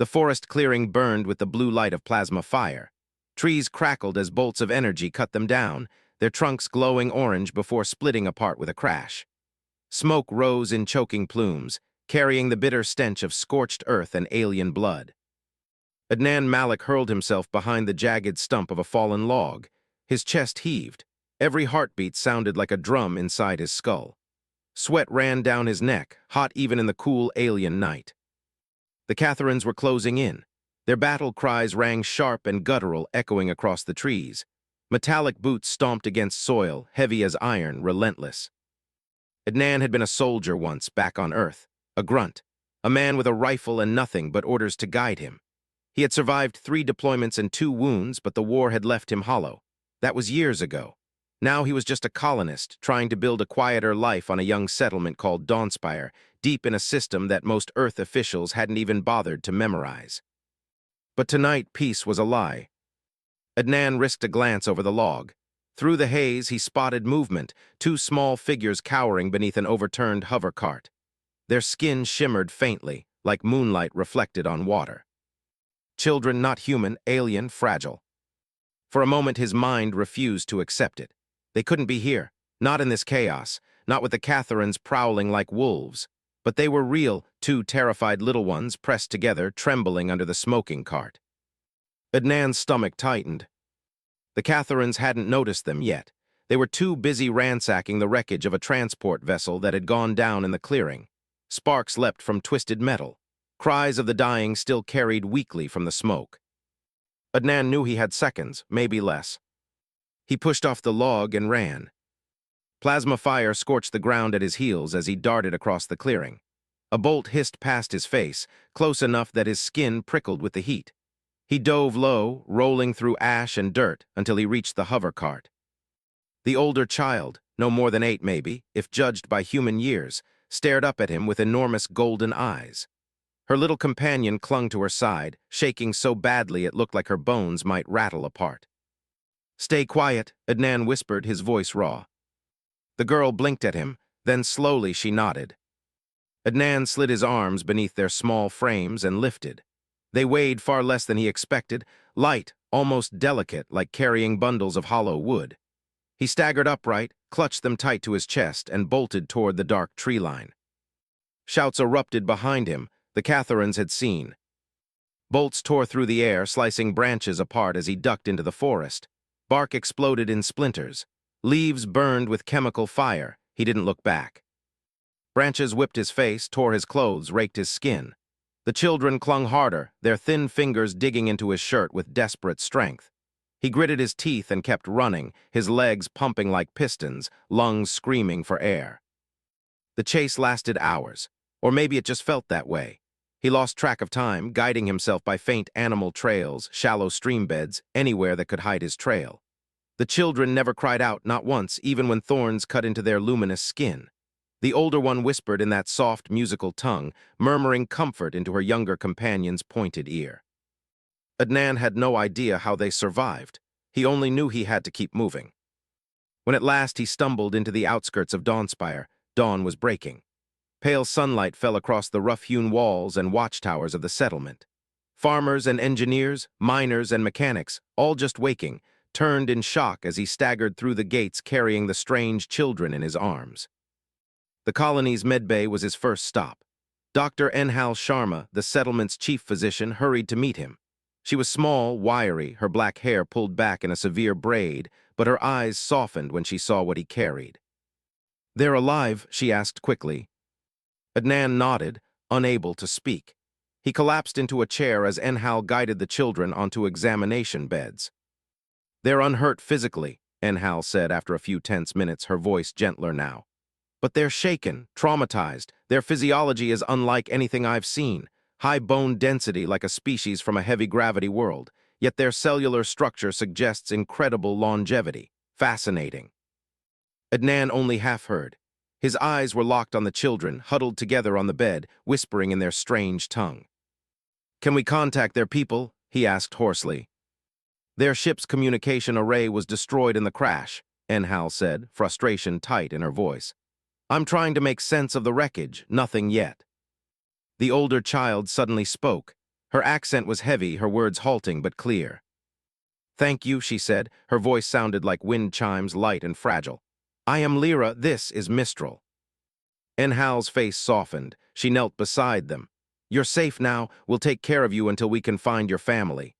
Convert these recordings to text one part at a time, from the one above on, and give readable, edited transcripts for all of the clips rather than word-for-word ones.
The forest clearing burned with the blue light of plasma fire. Trees crackled as bolts of energy cut them down, their trunks glowing orange before splitting apart with a crash. Smoke rose in choking plumes, carrying the bitter stench of scorched earth and alien blood. Adnan Malik hurled himself behind the jagged stump of a fallen log. His chest heaved. Every heartbeat sounded like a drum inside his skull. Sweat ran down his neck, hot even in the cool alien night. The Catharans were closing in. Their battle cries rang sharp and guttural, echoing across the trees. Metallic boots stomped against soil, heavy as iron, relentless. Adnan had been a soldier once, back on Earth, a grunt, a man with a rifle and nothing but orders to guide him. He had survived 3 deployments and 2 wounds, but the war had left him hollow. That was years ago. Now he was just a colonist, trying to build a quieter life on a young settlement called Dawnspire, deep in a system that most Earth officials hadn't even bothered to memorize. But tonight, peace was a lie. Adnan risked a glance over the log. Through the haze, he spotted movement, 2 small figures cowering beneath an overturned hover cart. Their skin shimmered faintly, like moonlight reflected on water. Children not human, alien, fragile. For a moment, his mind refused to accept it. They couldn't be here, not in this chaos, not with the Catharans prowling like wolves. But they were real, 2 terrified little ones pressed together, trembling under the smoking cart. Adnan's stomach tightened. The Catharans hadn't noticed them yet. They were too busy ransacking the wreckage of a transport vessel that had gone down in the clearing. Sparks leapt from twisted metal. Cries of the dying still carried weakly from the smoke. Adnan knew he had seconds, maybe less. He pushed off the log and ran. Plasma fire scorched the ground at his heels as he darted across the clearing. A bolt hissed past his face, close enough that his skin prickled with the heat. He dove low, rolling through ash and dirt until he reached the hover cart. The older child, no more than 8 maybe, if judged by human years, stared up at him with enormous golden eyes. Her little companion clung to her side, shaking so badly it looked like her bones might rattle apart. "Stay quiet," Adnan whispered, his voice raw. The girl blinked at him, then slowly she nodded. Adnan slid his arms beneath their small frames and lifted. They weighed far less than he expected, light, almost delicate, like carrying bundles of hollow wood. He staggered upright, clutched them tight to his chest, and bolted toward the dark tree line. Shouts erupted behind him. The Catharans had seen. Bolts tore through the air, slicing branches apart as he ducked into the forest. Bark exploded in splinters. Leaves burned with chemical fire. He didn't look back. Branches whipped his face, tore his clothes, raked his skin. The children clung harder, their thin fingers digging into his shirt with desperate strength. He gritted his teeth and kept running, his legs pumping like pistons, lungs screaming for air. The chase lasted hours, or maybe it just felt that way. He lost track of time, guiding himself by faint animal trails, shallow stream beds, anywhere that could hide his trail. The children never cried out, not once, even when thorns cut into their luminous skin. The older one whispered in that soft, musical tongue, murmuring comfort into her younger companion's pointed ear. Adnan had no idea how they survived. He only knew he had to keep moving. When at last he stumbled into the outskirts of Dawnspire, dawn was breaking. Pale sunlight fell across the rough-hewn walls and watchtowers of the settlement. Farmers and engineers, miners and mechanics, all just waking, turned in shock as he staggered through the gates carrying the strange children in his arms. The colony's medbay was his first stop. Dr. Enhal Sharma, the settlement's chief physician, hurried to meet him. She was small, wiry, her black hair pulled back in a severe braid, but her eyes softened when she saw what he carried. "They're alive?" she asked quickly. Adnan nodded, unable to speak. He collapsed into a chair as Enhal guided the children onto examination beds. "They're unhurt physically," Enhal said after a few tense minutes, her voice gentler now. "But they're shaken, traumatized. Their physiology is unlike anything I've seen. High bone density like a species from a heavy-gravity world, yet their cellular structure suggests incredible longevity. Fascinating." Adnan only half heard. His eyes were locked on the children, huddled together on the bed, whispering in their strange tongue. "Can we contact their people?" he asked hoarsely. "Their ship's communication array was destroyed in the crash," Enhal said, frustration tight in her voice. "I'm trying to make sense of the wreckage, nothing yet." The older child suddenly spoke. Her accent was heavy, her words halting but clear. "Thank you," she said. Her voice sounded like wind chimes, light and fragile. "I am Lyra, this is Mistral." Enhal's face softened. She knelt beside them. "You're safe now. We'll take care of you until we can find your family."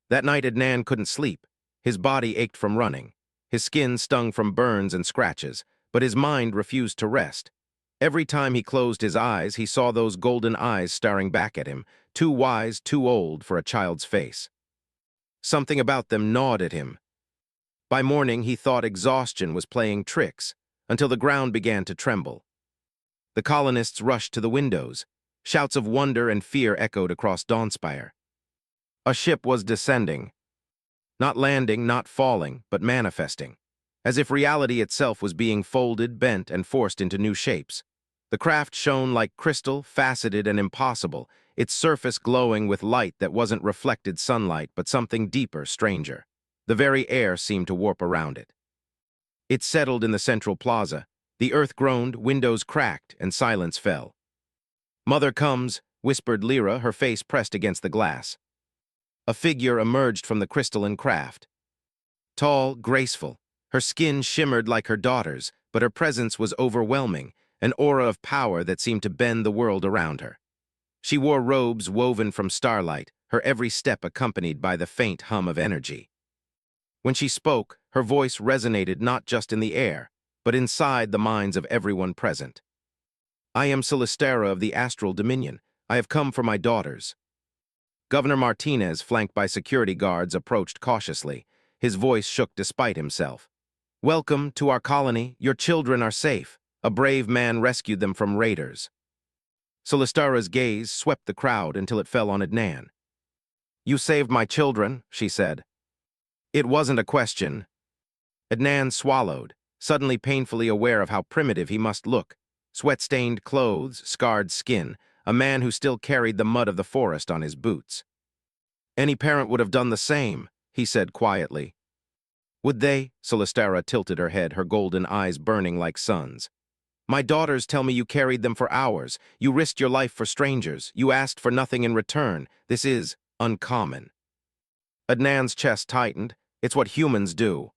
That night Adnan couldn't sleep. His body ached from running. His skin stung from burns and scratches, but his mind refused to rest. Every time he closed his eyes, he saw those golden eyes staring back at him, too wise, too old for a child's face. Something about them gnawed at him. By morning, he thought exhaustion was playing tricks, until the ground began to tremble. The colonists rushed to the windows. Shouts of wonder and fear echoed across Dawnspire. A ship was descending. Not landing, not falling, but manifesting. As if reality itself was being folded, bent, and forced into new shapes. The craft shone like crystal, faceted and impossible, its surface glowing with light that wasn't reflected sunlight, but something deeper, stranger. The very air seemed to warp around it. It settled in the central plaza. The earth groaned, windows cracked, and silence fell. "Mother comes," whispered Lyra, her face pressed against the glass. A figure emerged from the crystalline craft. Tall, graceful, her skin shimmered like her daughter's, but her presence was overwhelming, an aura of power that seemed to bend the world around her. She wore robes woven from starlight, her every step accompanied by the faint hum of energy. When she spoke, her voice resonated not just in the air, but inside the minds of everyone present. "I am Celestera of the Astral Dominion. I have come for my daughters." Governor Martinez, flanked by security guards, approached cautiously. His voice shook despite himself. "Welcome to our colony. Your children are safe. A brave man rescued them from raiders." Celestera's gaze swept the crowd until it fell on Adnan. "You saved my children," she said. "It wasn't a question." Adnan swallowed, suddenly painfully aware of how primitive he must look. Sweat-stained clothes, scarred skin, a man who still carried the mud of the forest on his boots. "Any parent would have done the same," he said quietly. "Would they?" Celestera tilted her head, her golden eyes burning like suns. "My daughters tell me you carried them for hours. You risked your life for strangers. You asked for nothing in return. This is uncommon." Adnan's chest tightened. "It's what humans do."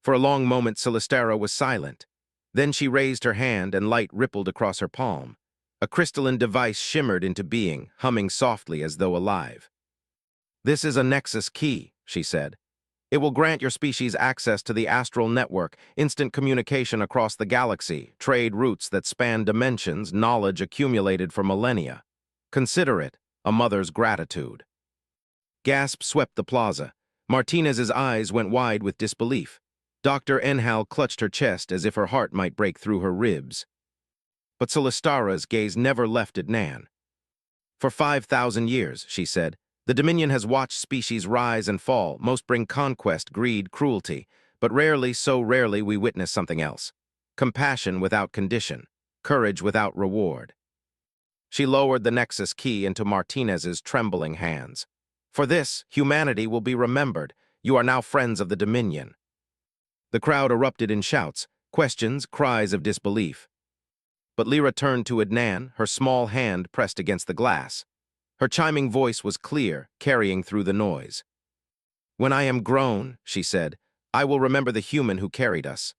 For a long moment, Celestera was silent. Then she raised her hand and light rippled across her palm. A crystalline device shimmered into being, humming softly as though alive. "This is a Nexus key," she said. "It will grant your species access to the astral network, instant communication across the galaxy, trade routes that span dimensions, knowledge accumulated for millennia. Consider it a mother's gratitude." Gasps swept the plaza. Martinez's eyes went wide with disbelief. Dr. Enhal clutched her chest as if her heart might break through her ribs. But Celestera's gaze never left Adnan. "For 5,000 years," she said, "the Dominion has watched species rise and fall. Most bring conquest, greed, cruelty, but rarely, so rarely, we witness something else. Compassion without condition, courage without reward." She lowered the Nexus key into Martinez's trembling hands. "For this, humanity will be remembered. You are now friends of the Dominion." The crowd erupted in shouts, questions, cries of disbelief. But Lyra turned to Adnan, her small hand pressed against the glass. Her chiming voice was clear, carrying through the noise. "When I am grown," she said, "I will remember the human who carried us."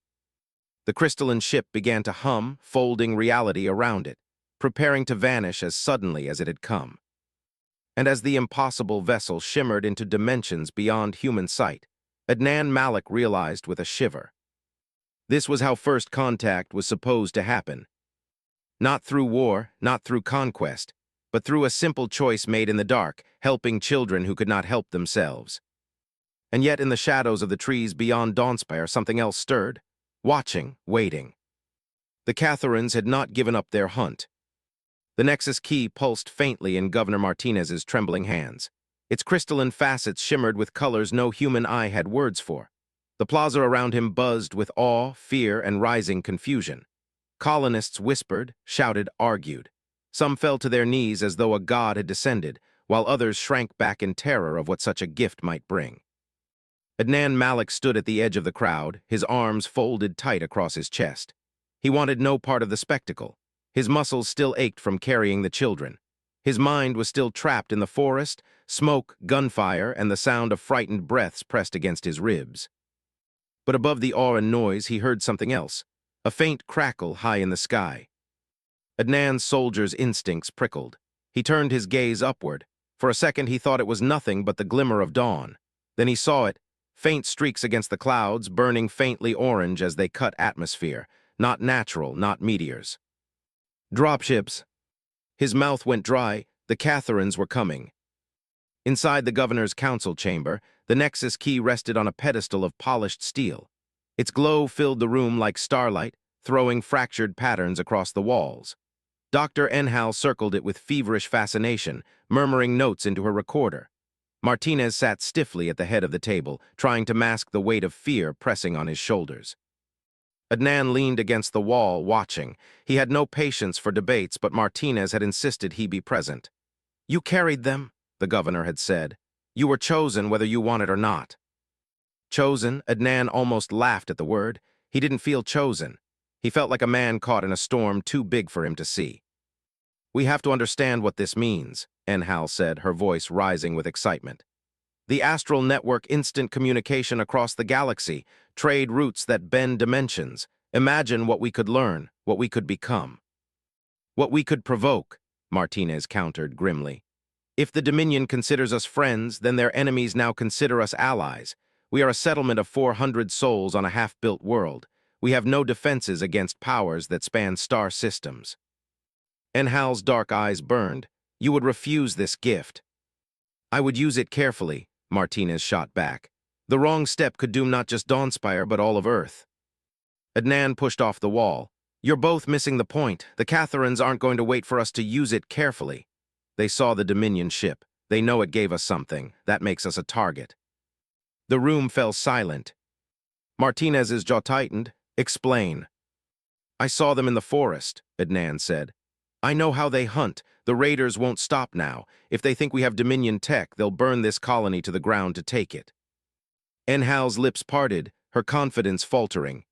The crystalline ship began to hum, folding reality around it, preparing to vanish as suddenly as it had come. And as the impossible vessel shimmered into dimensions beyond human sight, Adnan Malik realized with a shiver. This was how first contact was supposed to happen. Not through war, not through conquest, but through a simple choice made in the dark, helping children who could not help themselves. And yet in the shadows of the trees beyond Dawnspire, something else stirred, watching, waiting. The Catharines had not given up their hunt. The Nexus key pulsed faintly in Governor Martinez's trembling hands. Its crystalline facets shimmered with colors no human eye had words for. The plaza around him buzzed with awe, fear, and rising confusion. Colonists whispered, shouted, argued. Some fell to their knees as though a god had descended, while others shrank back in terror of what such a gift might bring. Adnan Malik stood at the edge of the crowd, his arms folded tight across his chest. He wanted no part of the spectacle. His muscles still ached from carrying the children. His mind was still trapped in the forest, smoke, gunfire, and the sound of frightened breaths pressed against his ribs. But above the awe and noise, he heard something else, a faint crackle high in the sky. Adnan's soldier's instincts prickled. He turned his gaze upward. For a second, he thought it was nothing but the glimmer of dawn. Then he saw it, faint streaks against the clouds, burning faintly orange as they cut atmosphere. Not natural, not meteors. Dropships. His mouth went dry. The Catharines were coming. Inside the governor's council chamber, the Nexus key rested on a pedestal of polished steel. Its glow filled the room like starlight, throwing fractured patterns across the walls. Dr. Enhal circled it with feverish fascination, murmuring notes into her recorder. Martinez sat stiffly at the head of the table, trying to mask the weight of fear pressing on his shoulders. Adnan leaned against the wall, watching. He had no patience for debates, but Martinez had insisted he be present. "You carried them," the governor had said. "You were chosen whether you wanted or not." Chosen? Adnan almost laughed at the word. He didn't feel chosen. He felt like a man caught in a storm too big for him to see. "We have to understand what this means," Enhal said, her voice rising with excitement. "The astral network, instant communication across the galaxy, trade routes that bend dimensions. Imagine what we could learn, what we could become." "What we could provoke," Martinez countered grimly. "If the Dominion considers us friends, then their enemies now consider us allies. We are a settlement of 400 souls on a half-built world. We have no defenses against powers that span star systems." Enhal's dark eyes burned. "You would refuse this gift." "I would use it carefully," Martinez shot back. "The wrong step could doom not just Dawnspire, but all of Earth." Adnan pushed off the wall. "You're both missing the point. The Catharines aren't going to wait for us to use it carefully. They saw the Dominion ship. They know it gave us something. That makes us a target." The room fell silent. Martinez's jaw tightened. "Explain." "I saw them in the forest," Adnan said. "I know how they hunt. The raiders won't stop now. If they think we have Dominion tech, they'll burn this colony to the ground to take it." Enhal's lips parted, her confidence faltering.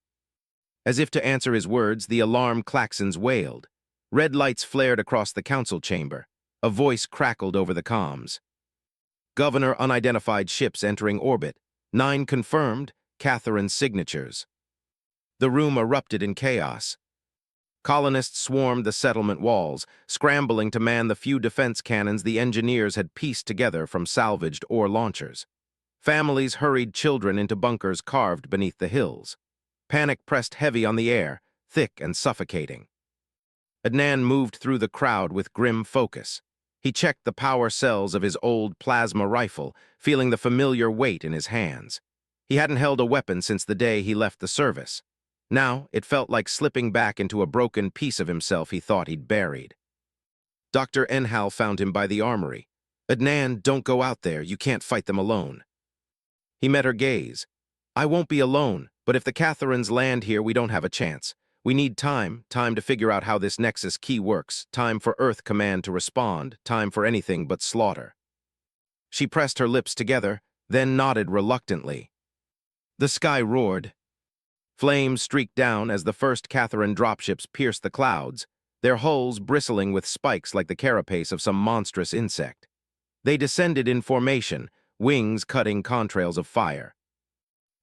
As if to answer his words, the alarm klaxons wailed. Red lights flared across the council chamber. A voice crackled over the comms. "Governor, unidentified ships entering orbit. 9 confirmed, Catharine signatures." The room erupted in chaos. Colonists swarmed the settlement walls, scrambling to man the few defense cannons the engineers had pieced together from salvaged ore launchers. Families hurried children into bunkers carved beneath the hills. Panic pressed heavy on the air, thick and suffocating. Adnan moved through the crowd with grim focus. He checked the power cells of his old plasma rifle, feeling the familiar weight in his hands. He hadn't held a weapon since the day he left the service. Now, it felt like slipping back into a broken piece of himself he thought he'd buried. Dr. Enhal found him by the armory. "Adnan, don't go out there. You can't fight them alone." He met her gaze. "I won't be alone, but if the Catharines land here, we don't have a chance. We need time to figure out how this Nexus key works, time for Earth Command to respond, time for anything but slaughter." She pressed her lips together, then nodded reluctantly. The sky roared. Flames streaked down as the first Catharine dropships pierced the clouds, their hulls bristling with spikes like the carapace of some monstrous insect. They descended in formation, wings cutting contrails of fire.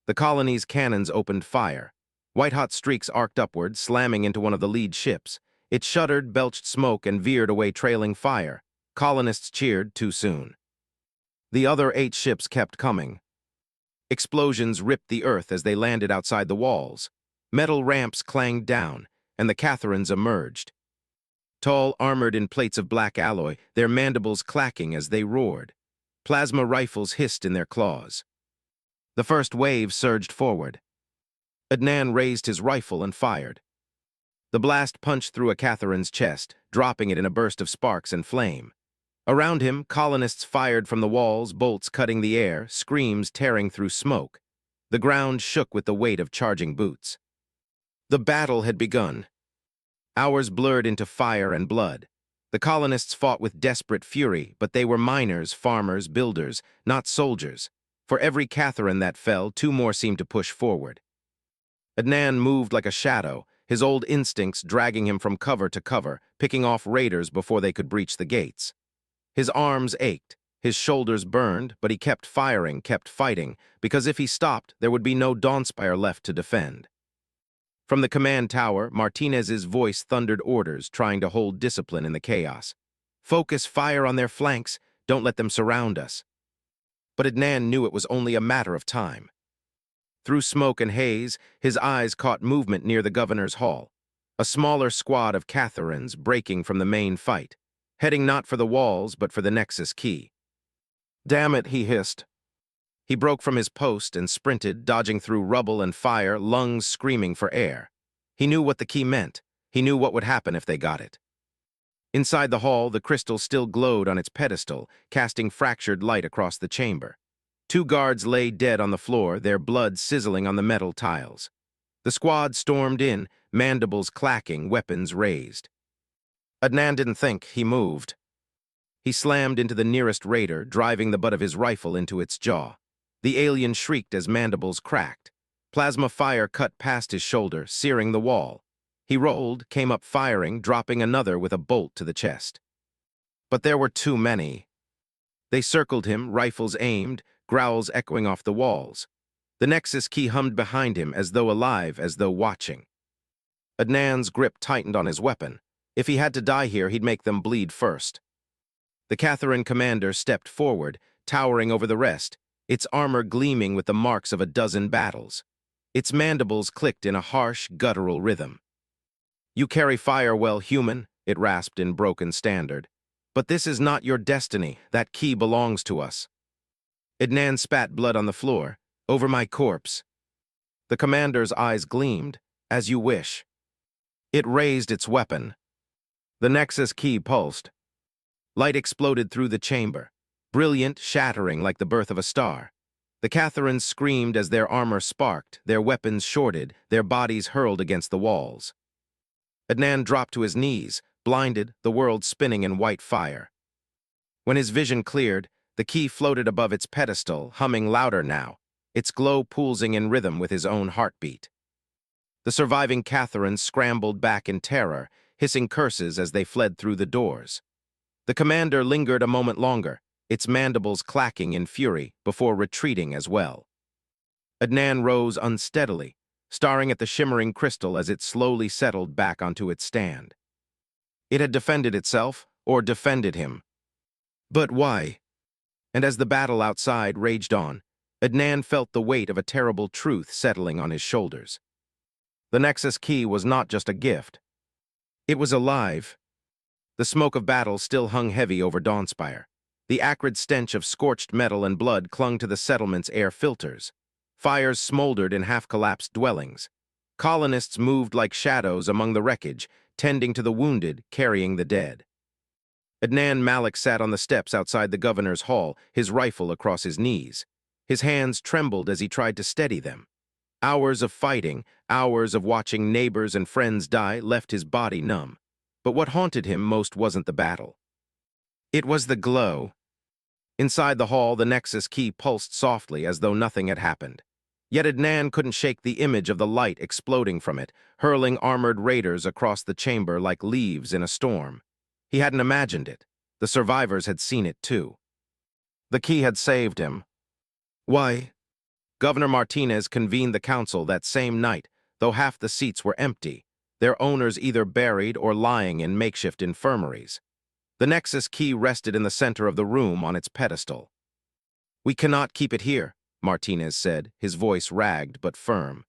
The colony's cannons opened fire. White-hot streaks arced upward, slamming into one of the lead ships. It shuddered, belched smoke, and veered away trailing fire. Colonists cheered too soon. The other 8 ships kept coming. Explosions ripped the earth as they landed outside the walls. Metal ramps clanged down, and the Catharines emerged. Tall, armored in plates of black alloy, their mandibles clacking as they roared. Plasma rifles hissed in their claws. The first wave surged forward. Adnan raised his rifle and fired. The blast punched through a Catharine's chest, dropping it in a burst of sparks and flame. Around him, colonists fired from the walls, bolts cutting the air, screams tearing through smoke. The ground shook with the weight of charging boots. The battle had begun. Hours blurred into fire and blood. The colonists fought with desperate fury, but they were miners, farmers, builders, not soldiers. For every Catharine that fell, 2 more seemed to push forward. Adnan moved like a shadow, his old instincts dragging him from cover to cover, picking off raiders before they could breach the gates. His arms ached, his shoulders burned, but he kept firing, kept fighting, because if he stopped, there would be no Dawnspire left to defend. From the command tower, Martinez's voice thundered orders, trying to hold discipline in the chaos. Focus fire on their flanks, don't let them surround us. But Adnan knew it was only a matter of time. Through smoke and haze, his eyes caught movement near the governor's hall. A smaller squad of Catharans breaking from the main fight, heading not for the walls but for the Nexus key. "Damn it," he hissed. He broke from his post and sprinted, dodging through rubble and fire, lungs screaming for air. He knew what the key meant. He knew what would happen if they got it. Inside the hall, the crystal still glowed on its pedestal, casting fractured light across the chamber. 2 guards lay dead on the floor, their blood sizzling on the metal tiles. The squad stormed in, mandibles clacking, weapons raised. Adnan didn't think, he moved. He slammed into the nearest raider, driving the butt of his rifle into its jaw. The alien shrieked as mandibles cracked. Plasma fire cut past his shoulder, searing the wall. He rolled, came up firing, dropping another with a bolt to the chest. But there were too many. They circled him, rifles aimed, growls echoing off the walls. The Nexus key hummed behind him, as though alive, as though watching. Adnan's grip tightened on his weapon. If he had to die here, he'd make them bleed first. The Catharan commander stepped forward, towering over the rest, its armor gleaming with the marks of a dozen battles. Its mandibles clicked in a harsh, guttural rhythm. "You carry fire well, human," it rasped in broken standard. "But this is not your destiny. That key belongs to us." Adnan spat blood on the floor. "Over my corpse." The commander's eyes gleamed. "As you wish." It raised its weapon. The Nexus key pulsed. Light exploded through the chamber, brilliant, shattering like the birth of a star. The Catharans screamed as their armor sparked, their weapons shorted, their bodies hurled against the walls. Adnan dropped to his knees, blinded, the world spinning in white fire. When his vision cleared, the key floated above its pedestal, humming louder now, its glow pulsing in rhythm with his own heartbeat. The surviving Catharans scrambled back in terror, hissing curses as they fled through the doors. The commander lingered a moment longer, its mandibles clacking in fury, before retreating as well. Adnan rose unsteadily, staring at the shimmering crystal as it slowly settled back onto its stand. It had defended itself, or defended him. But why? And as the battle outside raged on, Adnan felt the weight of a terrible truth settling on his shoulders. The Nexus key was not just a gift. It was alive. The smoke of battle still hung heavy over Dawnspire. The acrid stench of scorched metal and blood clung to the settlement's air filters. Fires smoldered in half-collapsed dwellings. Colonists moved like shadows among the wreckage, tending to the wounded, carrying the dead. Adnan Malik sat on the steps outside the governor's hall, his rifle across his knees. His hands trembled as he tried to steady them. Hours of fighting, hours of watching neighbors and friends die left his body numb. But what haunted him most wasn't the battle. It was the glow. Inside the hall, the Nexus key pulsed softly as though nothing had happened. Yet Adnan couldn't shake the image of the light exploding from it, hurling armored raiders across the chamber like leaves in a storm. He hadn't imagined it. The survivors had seen it too. The key had saved him. Why? Governor Martinez convened the council that same night, though half the seats were empty, their owners either buried or lying in makeshift infirmaries. The Nexus key rested in the center of the room on its pedestal. "We cannot keep it here," Martinez said, his voice ragged but firm.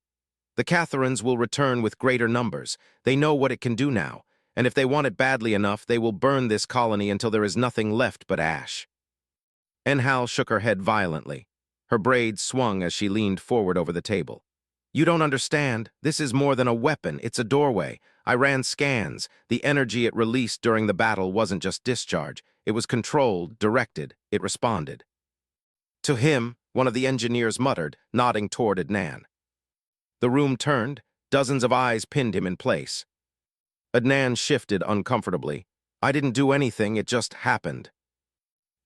"The Catharans will return with greater numbers. They know what it can do now, and if they want it badly enough, they will burn this colony until there is nothing left but ash." Enhal shook her head violently. Her braids swung as she leaned forward over the table. "You don't understand. This is more than a weapon. It's a doorway. I ran scans. The energy it released during the battle wasn't just discharge. It was controlled, directed. It responded." "To him," one of the engineers muttered, nodding toward Adnan. The room turned. Dozens of eyes pinned him in place. Adnan shifted uncomfortably. "I didn't do anything. It just happened."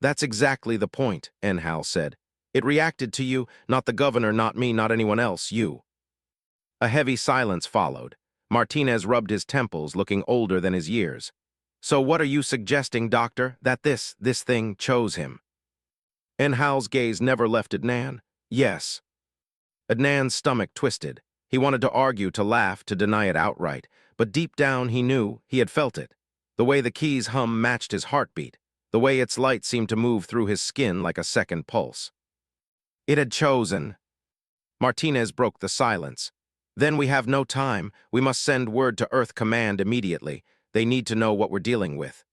"That's exactly the point," Enhal said. "It reacted to you, not the governor, not me, not anyone else, you." A heavy silence followed. Martinez rubbed his temples, looking older than his years. So what are you suggesting, Doctor, that this thing chose him? Enhal's gaze never left Adnan. Yes. Adnan's stomach twisted. He wanted to argue, to laugh, to deny it outright, but deep down he knew, he had felt it. The way the key's hum matched his heartbeat, the way its light seemed to move through his skin like a second pulse. It had chosen. Martinez broke the silence. Then we have no time. We must send word to Earth Command immediately. They need to know what we're dealing with.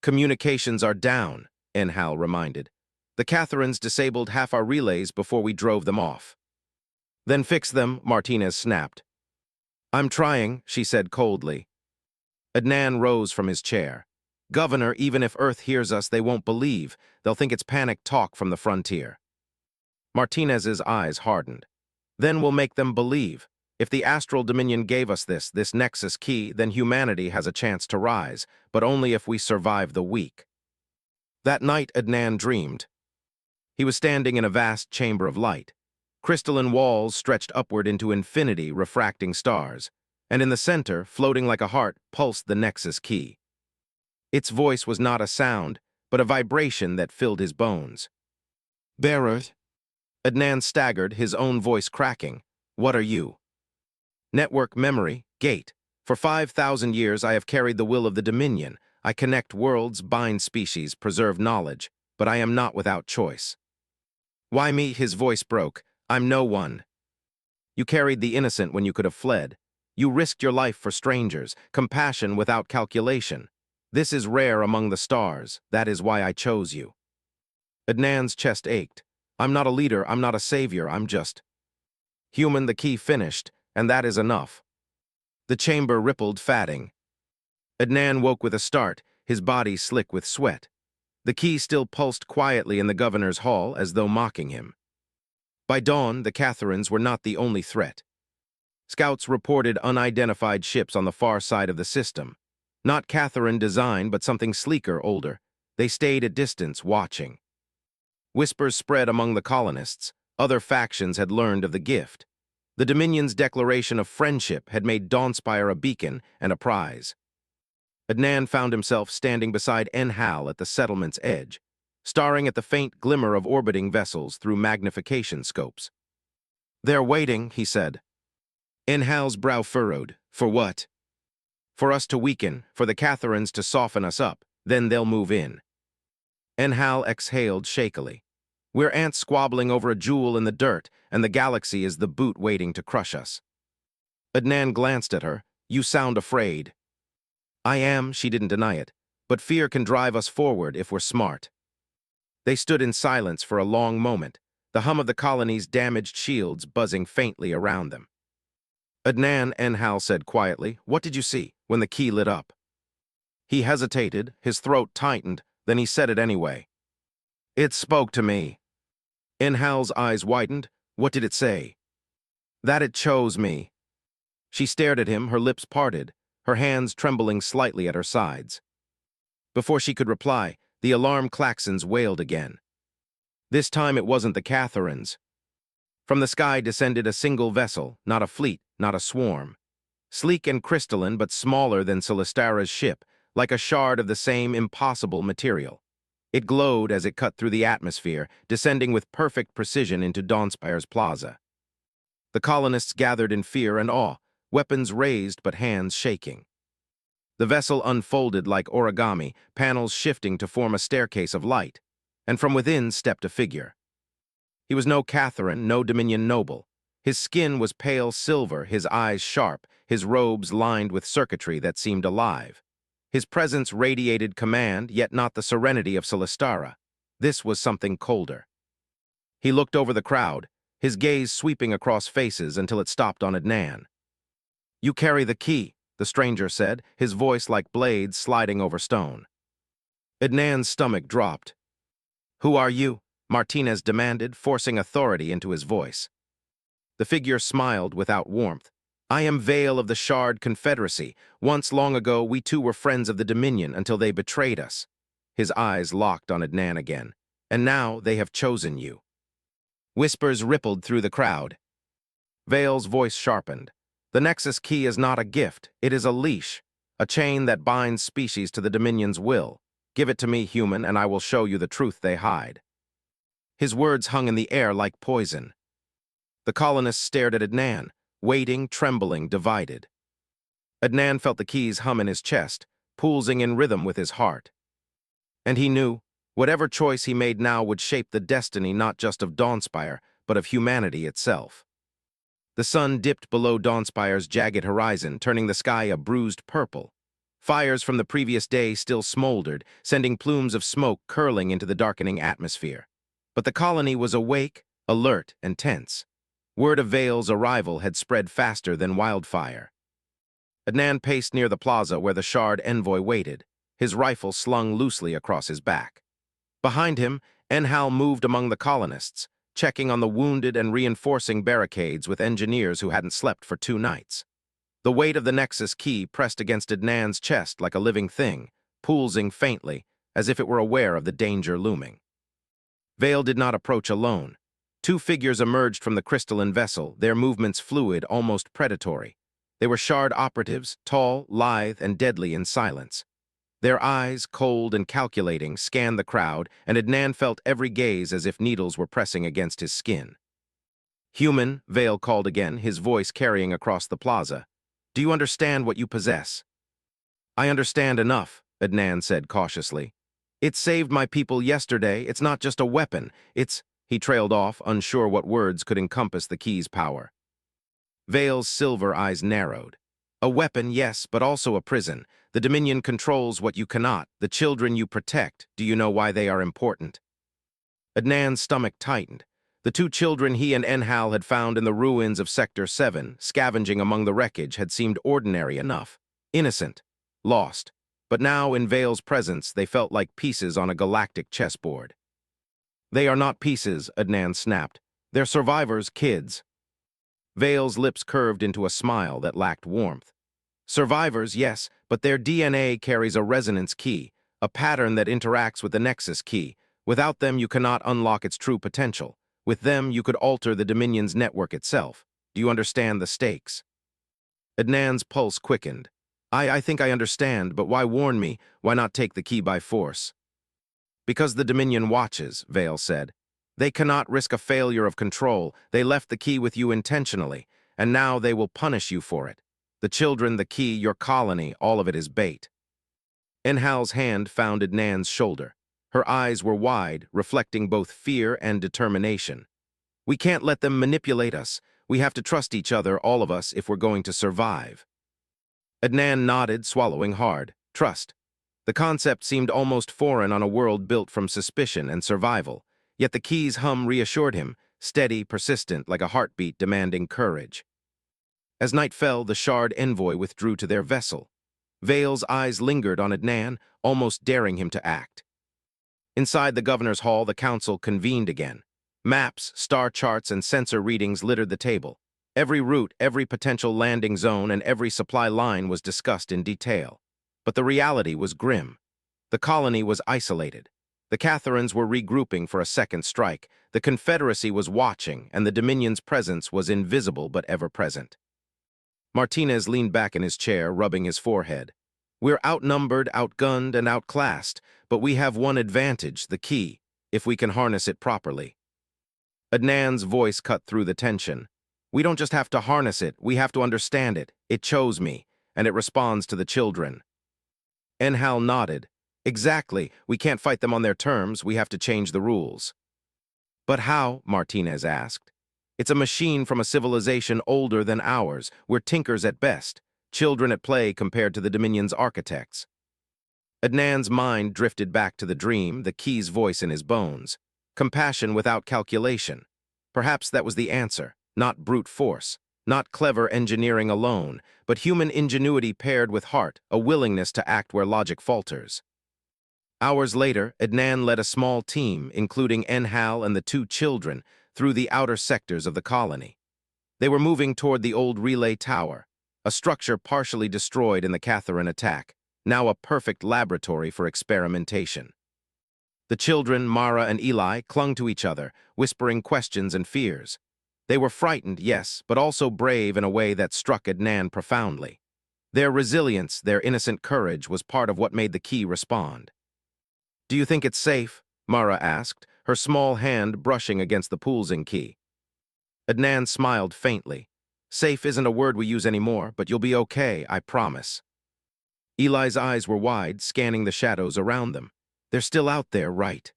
Communications are down, Enhal reminded. The Catharines disabled half our relays before we drove them off. Then fix them, Martinez snapped. I'm trying, she said coldly. Adnan rose from his chair. Governor, even if Earth hears us, they won't believe. They'll think it's panic talk from the frontier. Martinez's eyes hardened. Then we'll make them believe. If the Astral Dominion gave us this Nexus key, then humanity has a chance to rise, but only if we survive the week. That night, Adnan dreamed. He was standing in a vast chamber of light. Crystalline walls stretched upward into infinity, refracting stars, and in the center, floating like a heart, pulsed the Nexus key. Its voice was not a sound, but a vibration that filled his bones. Bearer. Adnan staggered, his own voice cracking. What are you? Network memory, gate. For 5,000 years I have carried the will of the Dominion. I connect worlds, bind species, preserve knowledge, but I am not without choice. Why me? His voice broke. I'm no one. You carried the innocent when you could have fled. You risked your life for strangers, compassion without calculation. This is rare among the stars. That is why I chose you. Adnan's chest ached. I'm not a leader, I'm not a savior, I'm just human. The key finished, and that is enough. The chamber rippled, fatting. Adnan woke with a start, his body slick with sweat. The key still pulsed quietly in the governor's hall, as though mocking him. By dawn, the Catharines were not the only threat. Scouts reported unidentified ships on the far side of the system. Not Catharine design, but something sleeker, older. They stayed at distance, watching. Whispers spread among the colonists. Other factions had learned of the gift. The Dominion's declaration of friendship had made Dawnspire a beacon and a prize. Adnan found himself standing beside Enhal at the settlement's edge, staring at the faint glimmer of orbiting vessels through magnification scopes. They're waiting, he said. Enhal's brow furrowed. For what? For us to weaken, for the Catharines to soften us up, then they'll move in. Enhal exhaled shakily. We're ants squabbling over a jewel in the dirt, and the galaxy is the boot waiting to crush us. Adnan glanced at her. You sound afraid. I am, she didn't deny it, but fear can drive us forward if we're smart. They stood in silence for a long moment, the hum of the colony's damaged shields buzzing faintly around them. Adnan, Enhal said quietly, what did you see when the key lit up? He hesitated, his throat tightened, then he said it anyway. It spoke to me. Enhal's eyes widened. What did it say? That it chose me. She stared at him, her lips parted, her hands trembling slightly at her sides. Before she could reply, the alarm klaxons wailed again. This time it wasn't the Catharines. From the sky descended a single vessel, not a fleet, not a swarm. Sleek and crystalline, but smaller than Celestara's ship, like a shard of the same impossible material. It glowed as it cut through the atmosphere, descending with perfect precision into Dawnspire's plaza. The colonists gathered in fear and awe, weapons raised but hands shaking. The vessel unfolded like origami, panels shifting to form a staircase of light, and from within stepped a figure. He was no Catharine, no Dominion noble. His skin was pale silver, his eyes sharp, his robes lined with circuitry that seemed alive. His presence radiated command, yet not the serenity of Celestara. This was something colder. He looked over the crowd, his gaze sweeping across faces until it stopped on Adnan. You carry the key, the stranger said, his voice like blades sliding over stone. Adnan's stomach dropped. Who are you? Martinez demanded, forcing authority into his voice. The figure smiled without warmth. I am Vale of the Shard Confederacy. Once long ago, we too were friends of the Dominion until they betrayed us. His eyes locked on Adnan again. And now they have chosen you. Whispers rippled through the crowd. Vale's voice sharpened. The Nexus key is not a gift, it is a leash. a chain that binds species to the Dominion's will. Give it to me, human, and I will show you the truth they hide. His words hung in the air like poison. The colonists stared at Adnan, waiting, trembling, divided. Adnan felt the keys hum in his chest, pulsing in rhythm with his heart. And he knew, whatever choice he made now would shape the destiny not just of Dawnspire, but of humanity itself. The sun dipped below Dawnspire's jagged horizon, turning the sky a bruised purple. Fires from the previous day still smoldered, sending plumes of smoke curling into the darkening atmosphere. But the colony was awake, alert, and tense. Word of Vale's arrival had spread faster than wildfire. Adnan paced near the plaza where the Shard envoy waited, his rifle slung loosely across his back. Behind him, Enhal moved among the colonists, checking on the wounded and reinforcing barricades with engineers who hadn't slept for 2 nights. The weight of the Nexus key pressed against Adnan's chest like a living thing, pulsing faintly, as if it were aware of the danger looming. Vale did not approach alone. 2 figures emerged from the crystalline vessel, their movements fluid, almost predatory. They were Shard operatives, tall, lithe, and deadly in silence. Their eyes, cold and calculating, scanned the crowd, and Adnan felt every gaze as if needles were pressing against his skin. "Human," Vale called again, his voice carrying across the plaza. "Do you understand what you possess?" "I understand enough," Adnan said cautiously. "It saved my people yesterday. It's not just a weapon. It's—" He trailed off, unsure what words could encompass the key's power. Vale's silver eyes narrowed. "A weapon, yes, but also a prison. The Dominion controls what you cannot, the children you protect. Do you know why they are important?" Adnan's stomach tightened. The 2 children he and Enhal had found in the ruins of Sector 7, scavenging among the wreckage, had seemed ordinary enough. Innocent. Lost. But now, in Vale's presence, they felt like pieces on a galactic chessboard. "They are not pieces," Adnan snapped. "They're survivors, kids." Vale's lips curved into a smile that lacked warmth. "Survivors, yes, but their DNA carries a resonance key, a pattern that interacts with the Nexus key. Without them, you cannot unlock its true potential. With them, you could alter the Dominion's network itself. Do you understand the stakes?" Adnan's pulse quickened. I think I understand, but why warn me? Why not take the key by force?" "Because the Dominion watches," Vale said. "They cannot risk a failure of control. They left the key with you intentionally, and now they will punish you for it. The children, the key, your colony, all of it is bait." Enhal's hand found Adnan's shoulder. Her eyes were wide, reflecting both fear and determination. "We can't let them manipulate us. We have to trust each other, all of us, if we're going to survive." Adnan nodded, swallowing hard. Trust. The concept seemed almost foreign on a world built from suspicion and survival, yet the key's hum reassured him, steady, persistent, like a heartbeat demanding courage. As night fell, the Shard envoy withdrew to their vessel. Vale's eyes lingered on Adnan, almost daring him to act. Inside the governor's hall, the council convened again. Maps, star charts, and sensor readings littered the table. Every route, every potential landing zone, and every supply line was discussed in detail. But the reality was grim. The colony was isolated. The Catharans were regrouping for a second strike. The Confederacy was watching, and the Dominion's presence was invisible but ever-present. Martinez leaned back in his chair, rubbing his forehead. "We're outnumbered, outgunned, and outclassed, but we have one advantage, the key, if we can harness it properly." Adnan's voice cut through the tension. "We don't just have to harness it, we have to understand it. It chose me, and it responds to the children." Enhal nodded. "Exactly. We can't fight them on their terms, we have to change the rules." "But how?" Martinez asked. "It's a machine from a civilization older than ours. We're tinkers at best, children at play compared to the Dominion's architects." Adnan's mind drifted back to the dream, the key's voice in his bones. Compassion without calculation. Perhaps that was the answer. Not brute force, not clever engineering alone, but human ingenuity paired with heart, a willingness to act where logic falters. Hours later, Adnan led a small team, including Enhal and the 2 children, through the outer sectors of the colony. They were moving toward the old relay tower, a structure partially destroyed in the Catharan attack, now a perfect laboratory for experimentation. The children, Mara and Eli, clung to each other, whispering questions and fears. They were frightened, yes, but also brave in a way that struck Adnan profoundly. Their resilience, their innocent courage, was part of what made the key respond. "Do you think it's safe?" Mara asked, her small hand brushing against the pulsing key. Adnan smiled faintly. "Safe isn't a word we use anymore, but you'll be okay, I promise." Eli's eyes were wide, scanning the shadows around them. "They're still out there, right?"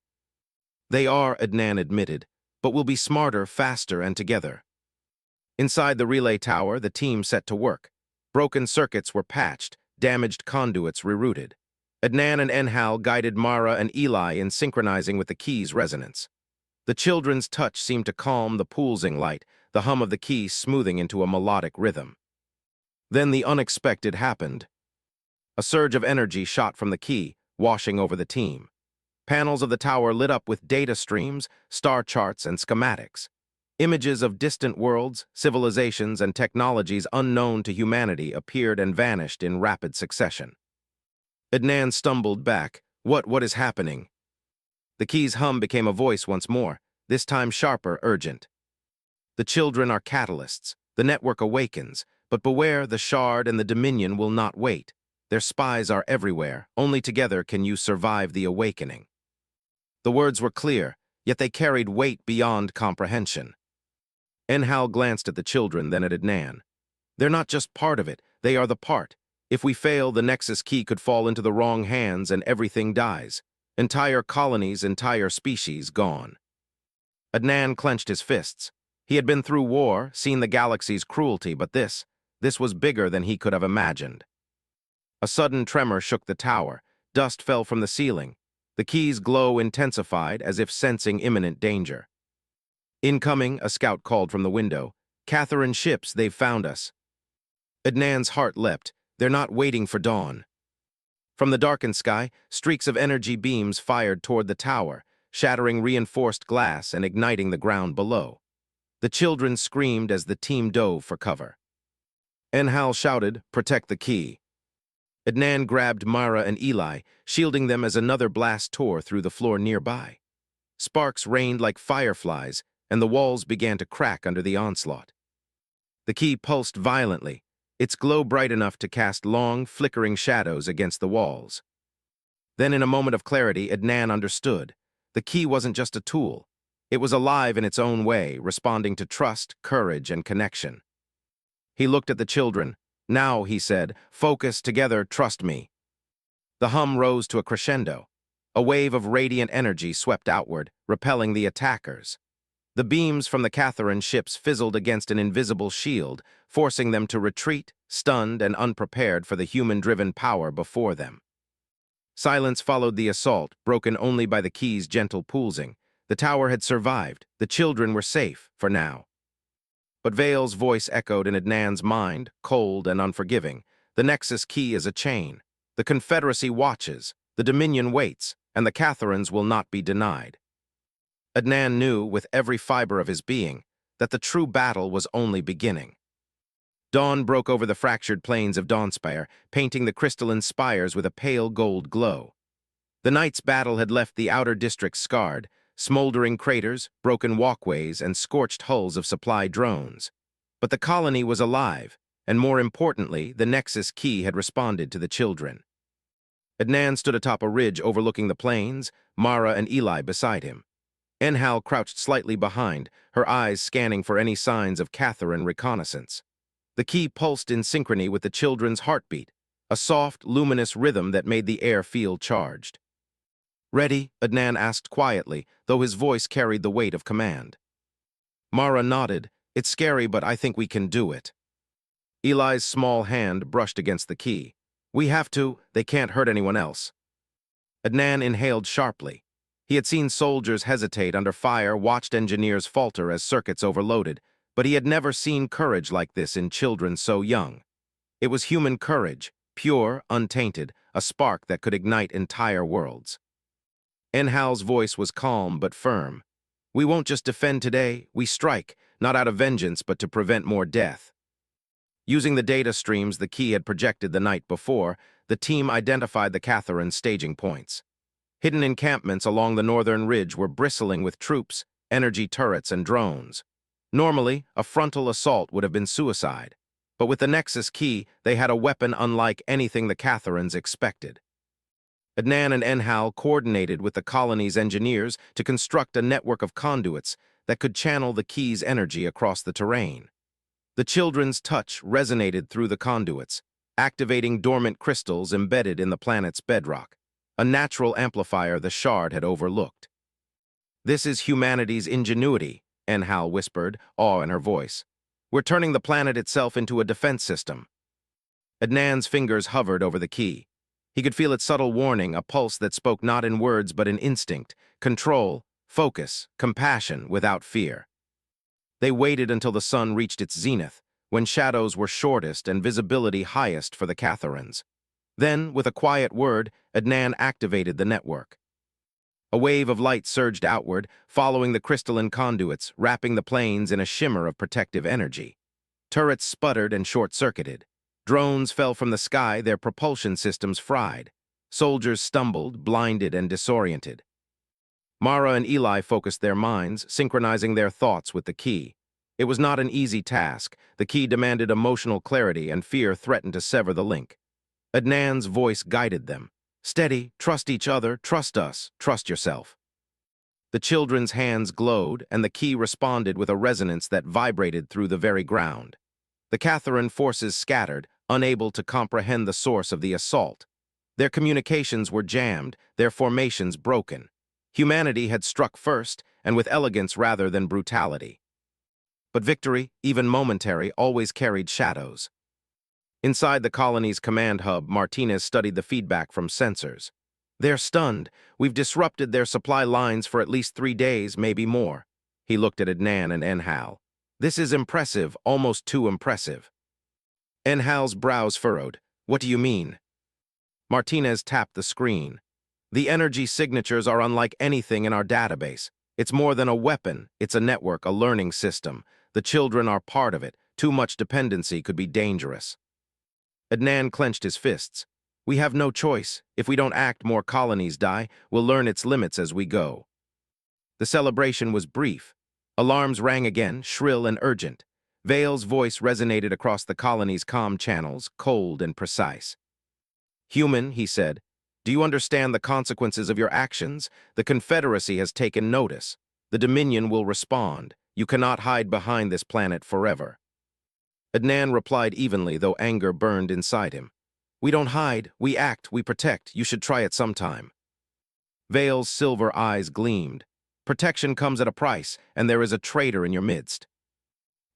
"They are," Adnan admitted, "but we'll be smarter, faster, and together." Inside the relay tower, the team set to work. Broken circuits were patched, damaged conduits rerouted. Adnan and Enhal guided Mara and Eli in synchronizing with the key's resonance. The children's touch seemed to calm the pulsing light, the hum of the key smoothing into a melodic rhythm. Then the unexpected happened. A surge of energy shot from the key, washing over the team. Panels of the tower lit up with data streams, star charts, and schematics. Images of distant worlds, civilizations, and technologies unknown to humanity appeared and vanished in rapid succession. Adnan stumbled back. What is happening?" The key's hum became a voice once more, this time sharper, urgent. "The children are catalysts. The network awakens. But beware, the Shard and the Dominion will not wait. Their spies are everywhere. Only together can you survive the awakening." The words were clear, yet they carried weight beyond comprehension. Enhal glanced at the children, then at Adnan. "They're not just part of it, they are the part. If we fail, the Nexus key could fall into the wrong hands and everything dies. Entire colonies, entire species gone." Adnan clenched his fists. He had been through war, seen the galaxy's cruelty, but this was bigger than he could have imagined. A sudden tremor shook the tower. Dust fell from the ceiling. The key's glow intensified, as if sensing imminent danger. "Incoming," a scout called from the window. "Catherine ships, they've found us." Adnan's heart leapt. They're not waiting for dawn. From the darkened sky, streaks of energy beams fired toward the tower, shattering reinforced glass and igniting the ground below. The children screamed as the team dove for cover. Enhal shouted, "Protect the key." Adnan grabbed Mara and Eli, shielding them as another blast tore through the floor nearby. Sparks rained like fireflies, and the walls began to crack under the onslaught. The key pulsed violently, its glow bright enough to cast long, flickering shadows against the walls. Then, in a moment of clarity, Adnan understood. The key wasn't just a tool. It was alive in its own way, responding to trust, courage, and connection. He looked at the children. "Now," he said, "focus together, trust me." The hum rose to a crescendo. A wave of radiant energy swept outward, repelling the attackers. The beams from the Catherine ships fizzled against an invisible shield, forcing them to retreat, stunned and unprepared for the human-driven power before them. Silence followed the assault, broken only by the key's gentle pulsing. The tower had survived. The children were safe, for now. But Vale's voice echoed in Adnan's mind, cold and unforgiving. The Nexus key is a chain. The Confederacy watches, the Dominion waits, and the Catherines will not be denied. Adnan knew, with every fiber of his being, that the true battle was only beginning. Dawn broke over the fractured plains of Dawnspire, painting the crystalline spires with a pale gold glow. The night's battle had left the outer districts scarred, smoldering craters, broken walkways, and scorched hulls of supply drones. But the colony was alive, and more importantly, the Nexus key had responded to the children. Adnan stood atop a ridge overlooking the plains, Mara and Eli beside him. Enhal crouched slightly behind, her eyes scanning for any signs of Catherine reconnaissance. The key pulsed in synchrony with the children's heartbeat, a soft, luminous rhythm that made the air feel charged. "Ready?" Adnan asked quietly, though his voice carried the weight of command. Mara nodded. "It's scary, but I think we can do it." Eli's small hand brushed against the key. "We have to. They can't hurt anyone else." Adnan inhaled sharply. He had seen soldiers hesitate under fire, watched engineers falter as circuits overloaded, but he had never seen courage like this in children so young. It was human courage, pure, untainted, a spark that could ignite entire worlds. Enhal's voice was calm but firm. "We won't just defend today, we strike, not out of vengeance but to prevent more death." Using the data streams the key had projected the night before, the team identified the Catherine's staging points. Hidden encampments along the northern ridge were bristling with troops, energy turrets, and drones. Normally, a frontal assault would have been suicide, But with the Nexus key, they had a weapon unlike anything the Catharans expected. Adnan and Enhal coordinated with the colony's engineers to construct a network of conduits that could channel the key's energy across the terrain. The children's touch resonated through the conduits, activating dormant crystals embedded in the planet's bedrock, a natural amplifier the Shard had overlooked. "This is humanity's ingenuity," Enhal whispered, awe in her voice. "We're turning the planet itself into a defense system." Adnan's fingers hovered over the key. He could feel its subtle warning, a pulse that spoke not in words but in instinct, control, focus, compassion without fear. They waited until the sun reached its zenith, when shadows were shortest and visibility highest for the Catharans. Then, with a quiet word, Adnan activated the network. A wave of light surged outward, following the crystalline conduits, wrapping the planes in a shimmer of protective energy. Turrets sputtered and short-circuited. Drones fell from the sky, their propulsion systems fried. Soldiers stumbled, blinded and disoriented. Mara and Eli focused their minds, synchronizing their thoughts with the key. It was not an easy task. The key demanded emotional clarity, and fear threatened to sever the link. Adnan's voice guided them. "Steady, trust each other, trust us, trust yourself." The children's hands glowed, and the key responded with a resonance that vibrated through the very ground. The Catharan forces scattered, unable to comprehend the source of the assault. Their communications were jammed, their formations broken. Humanity had struck first, and with elegance rather than brutality. But victory, even momentary, always carried shadows. Inside the colony's command hub, Martinez studied the feedback from sensors. "They're stunned. We've disrupted their supply lines for at least 3 days, maybe more." He looked at Adnan and Enhal. "This is impressive, almost too impressive." Enhal's brows furrowed. "What do you mean?" Martinez tapped the screen. "The energy signatures are unlike anything in our database. It's more than a weapon, it's a network, a learning system. The children are part of it. Too much dependency could be dangerous." Adnan clenched his fists. "We have no choice. If we don't act, more colonies die. We'll learn its limits as we go." The celebration was brief. Alarms rang again, shrill and urgent. Vale's voice resonated across the colony's comm channels, cold and precise. "Human," he said, "do you understand the consequences of your actions? The Confederacy has taken notice. The Dominion will respond. You cannot hide behind this planet forever." Adnan replied evenly, though anger burned inside him. "We don't hide, we act, we protect. You should try it sometime." Vale's silver eyes gleamed. "Protection comes at a price, and there is a traitor in your midst."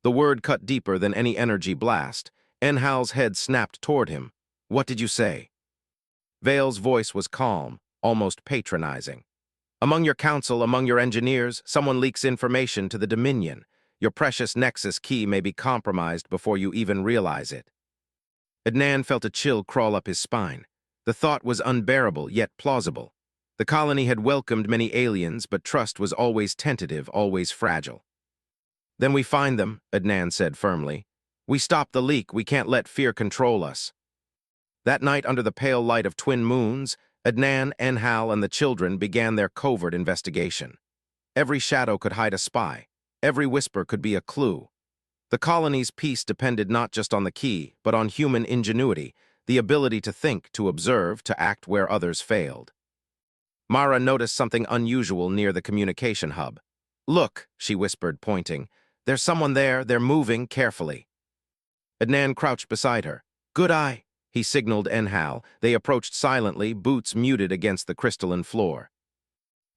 The word cut deeper than any energy blast. Enhal's head snapped toward him. "What did you say?" Vale's voice was calm, almost patronizing. "Among your council, among your engineers, someone leaks information to the Dominion. Your precious Nexus key may be compromised before you even realize it." Adnan felt a chill crawl up his spine. The thought was unbearable, yet plausible. The colony had welcomed many aliens, but trust was always tentative, always fragile. "Then we find them," Adnan said firmly. "We stop the leak. We can't let fear control us." That night, under the pale light of twin moons, Adnan, Enhal, and the children began their covert investigation. Every shadow could hide a spy. Every whisper could be a clue. The colony's peace depended not just on the key, but on human ingenuity, the ability to think, to observe, to act where others failed. Mara noticed something unusual near the communication hub. "Look," she whispered, pointing. "There's someone there. They're moving carefully." Adnan crouched beside her. "Good eye," he signaled Enhal. They approached silently, boots muted against the crystalline floor.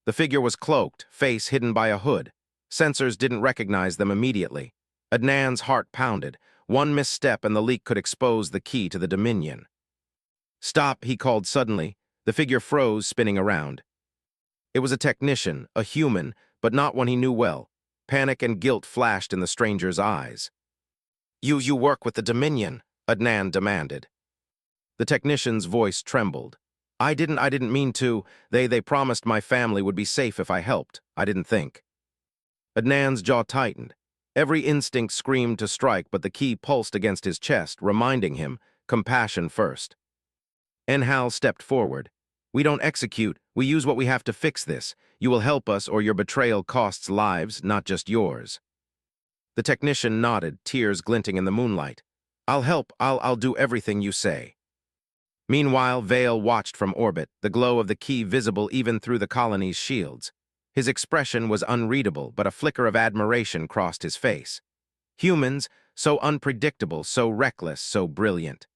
The figure was cloaked, face hidden by a hood. Sensors didn't recognize them immediately. Adnan's heart pounded. One misstep and the leak could expose the key to the Dominion. "Stop," he called suddenly. The figure froze, spinning around. It was a technician, a human, but not one he knew well. Panic and guilt flashed in the stranger's eyes. You work with the Dominion," Adnan demanded. The technician's voice trembled. I didn't mean to. They promised my family would be safe if I helped. I didn't think." Adnan's jaw tightened. Every instinct screamed to strike, but the key pulsed against his chest, reminding him, compassion first. Enhal stepped forward. "We don't execute. We use what we have to fix this. You will help us, or your betrayal costs lives, not just yours." The technician nodded, tears glinting in the moonlight. I'll help, I'll do everything you say. Meanwhile, Vale watched from orbit, the glow of the key visible even through the colony's shields. His expression was unreadable, but a flicker of admiration crossed his face. Humans, so unpredictable, so reckless, so brilliant.